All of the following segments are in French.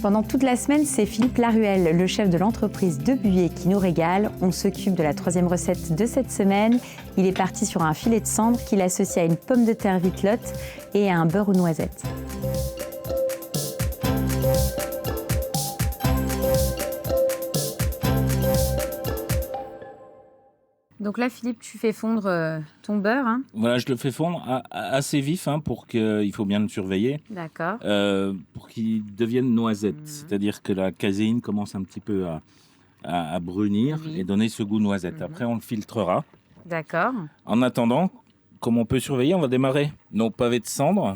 Pendant toute la semaine, c'est Philippe Laruelle, le chef de l'entreprise De Buyer, qui nous régale. On s'occupe de la 3e recette de cette semaine. Il est parti sur un filet de cendre qu'il associe à une pomme de terre vitelotte et à un beurre aux noisettes. Donc là, Philippe, tu fais fondre ton beurre. Hein. Voilà, je le fais fondre assez vif pour qu'il faut bien le surveiller. D'accord. Pour qu'il devienne noisette. C'est-à-dire que la caséine commence un petit peu à brunir et donner ce goût noisette. Après, on le filtrera. D'accord. En attendant, comme on peut surveiller, on va démarrer nos pavés de cendre.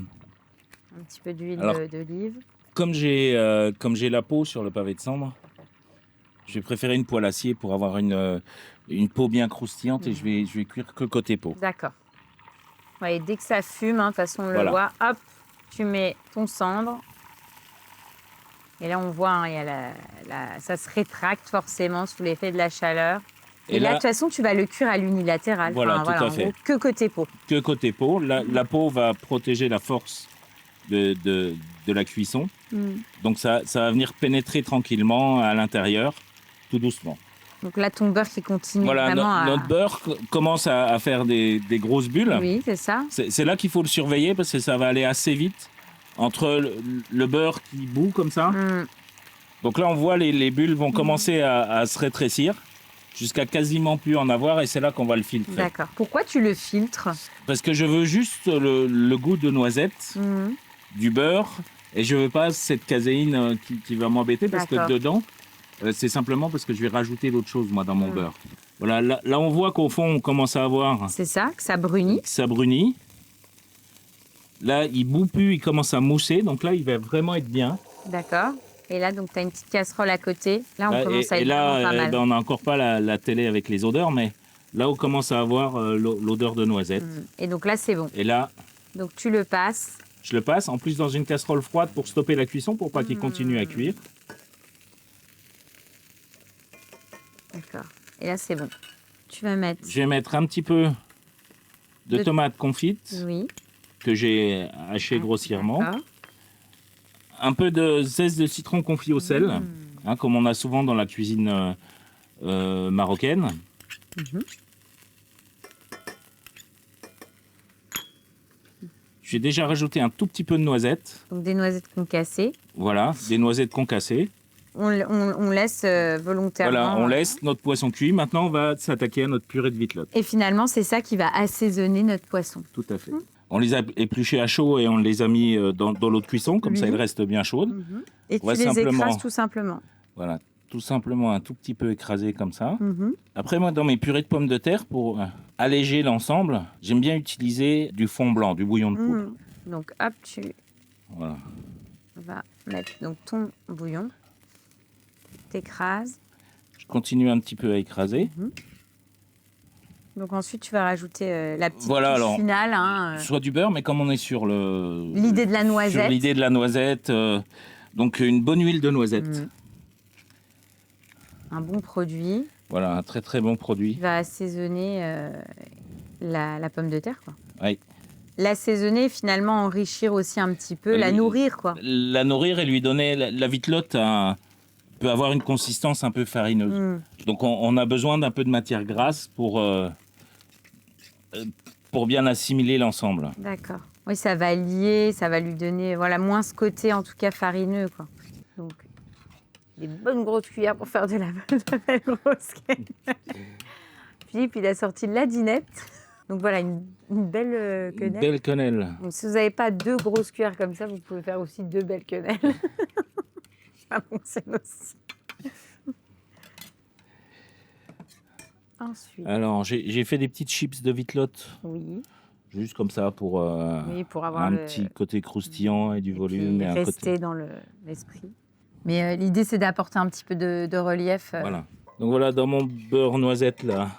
Un petit peu d'huile d'olive. Comme j'ai la peau sur le pavé de cendre, je vais préférer une poêle acier pour avoir une peau bien croustillante et je vais cuire que côté peau. D'accord. Ouais, et dès que ça fume, de toute façon on le voit, hop, tu mets ton cendre. Et là on voit, il y a ça se rétracte forcément sous l'effet de la chaleur. Et là, de toute façon, tu vas le cuire à l'unilatéral. Voilà, tout à fait. En gros, que côté peau. Que côté peau. La peau va protéger la force de la cuisson. Donc ça va venir pénétrer tranquillement à l'intérieur, tout doucement. Donc là, ton beurre qui continue vraiment notre beurre commence à faire des grosses bulles. Oui, c'est ça. C'est là qu'il faut le surveiller parce que ça va aller assez vite entre le beurre qui bout comme ça. Donc là, on voit les bulles vont commencer à se rétrécir jusqu'à quasiment plus en avoir et c'est là qu'on va le filtrer. D'accord. Pourquoi tu le filtres? Parce que je veux juste le goût de noisette, du beurre, et je veux pas cette caséine qui va m'embêter parce que dedans, c'est simplement parce que je vais rajouter d'autres choses moi dans mon beurre. Voilà, là on voit qu'au fond on commence à avoir. C'est ça, que ça brunit. Ça brunit. Là, il bout plus, il commence à mousser, donc là il va vraiment être bien. D'accord. Et là, donc, tu as une petite casserole à côté. Là, on commence à être pas mal. On n'a encore pas la télé avec les odeurs, mais là, on commence à avoir l'odeur de noisette. Et donc là, c'est bon. Et là... Donc, tu le passes. Je le passe, en plus, dans une casserole froide pour stopper la cuisson, pour pas qu'il continue à cuire. D'accord. Et là, c'est bon. Tu vas mettre... Je vais mettre un petit peu de tomates confites. Oui. Que j'ai hachées grossièrement. D'accord. Un peu de zeste de citron confit au sel, comme on a souvent dans la cuisine marocaine. J'ai déjà rajouté un tout petit peu de noisettes. Donc des noisettes concassées. Voilà, des noisettes concassées. On laisse volontairement. Voilà, on laisse notre poisson cuit. Maintenant, on va s'attaquer à notre purée de vitelotte. Et finalement, c'est ça qui va assaisonner notre poisson. Tout à fait. On les a épluchés à chaud et on les a mis dans l'eau de cuisson, comme ça, elles restent bien chaudes. Et tu les écrases tout simplement. Voilà, tout simplement un tout petit peu écrasé comme ça. Après, moi, dans mes purées de pommes de terre, pour alléger l'ensemble, j'aime bien utiliser du fond blanc, du bouillon de poule. Donc, hop, tu vas mettre donc, ton bouillon. T'écrases. Je continue un petit peu à écraser. Donc ensuite, tu vas rajouter la petite touche finale. Soit du beurre, mais comme on est sur l'idée de la noisette. Sur l'idée de la noisette, donc une bonne huile de noisette. Un bon produit. Voilà, un très très bon produit. Qui va assaisonner la pomme de terre, quoi. Oui. L'assaisonner, finalement, enrichir aussi un petit peu, la nourrir, quoi. La nourrir et lui donner... La vitelotte peut avoir une consistance un peu farineuse. Donc on a besoin d'un peu de matière grasse pour bien assimiler l'ensemble. D'accord. Oui, ça va lier, ça va lui donner moins ce côté, en tout cas, farineux, quoi. Donc, des bonnes grosses cuillères pour faire de la belle grosse quenelle. Philippe, il a sorti la dinette. Donc voilà, une belle quenelle. Une belle quenelle. Donc, si vous n'avez pas 2 grosses cuillères comme ça, vous pouvez faire aussi 2 belles quenelles. Ça fonctionne aussi. Ensuite. Alors, j'ai fait des petites chips de vitelotte. Oui. Juste comme ça pour avoir un petit côté croustillant et du volume. Et rester dans l'esprit. Mais l'idée, c'est d'apporter un petit peu de relief. Voilà. Donc voilà, dans mon beurre noisette, là.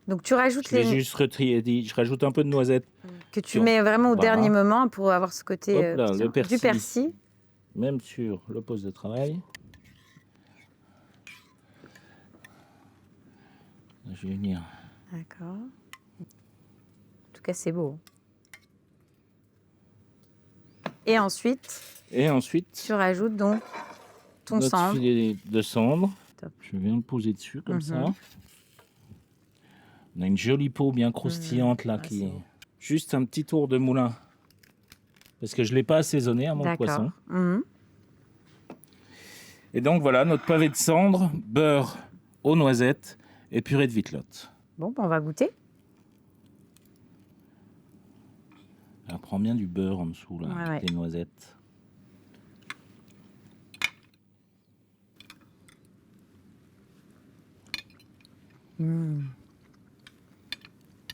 Donc tu rajoutes je rajoute un peu de noisette. Que tu mets vraiment au dernier moment pour avoir ce côté hop là, le persil. Du persil. Même sur le poste de travail. Je vais venir. D'accord. En tout cas, c'est beau. Et ensuite, tu rajoutes donc ton notre cendre. filet de cendre. Top. Je viens le poser dessus comme ça. On a une jolie peau bien croustillante là qui est juste un petit tour de moulin. Parce que je ne l'ai pas assaisonné à mon poisson. Et donc voilà, notre pavé de cendre, beurre aux noisettes et purée de vitelotte. Bon, on va goûter. Elle prend bien du beurre en dessous, là, des noisettes.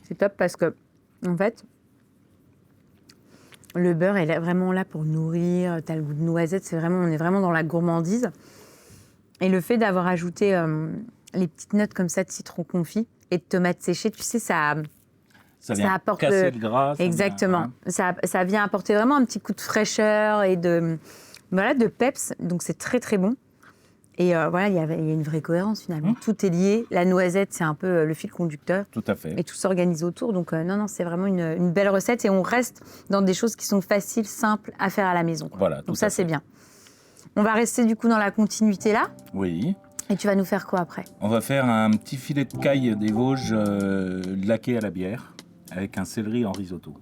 C'est top parce que, en fait, le beurre est vraiment là pour nourrir. Tu as le goût de noisette, on est vraiment dans la gourmandise. Et le fait d'avoir ajouté les petites notes comme ça de citron confit et de tomates séchées, tu sais, ça vient apporte casser le gras. Exactement. Ça vient apporter vraiment un petit coup de fraîcheur et de peps. Donc c'est très très bon. Et voilà, il y a une vraie cohérence finalement. Tout est lié. La noisette, c'est un peu le fil conducteur. Tout à fait. Et tout s'organise autour. Donc non, c'est vraiment une belle recette. Et on reste dans des choses qui sont faciles, simples à faire à la maison, quoi. Voilà. Donc ça, c'est bien. On va rester du coup dans la continuité là. Oui. Et tu vas nous faire quoi après? On va faire un petit filet de caille des Vosges laqué à la bière avec un céleri en risotto.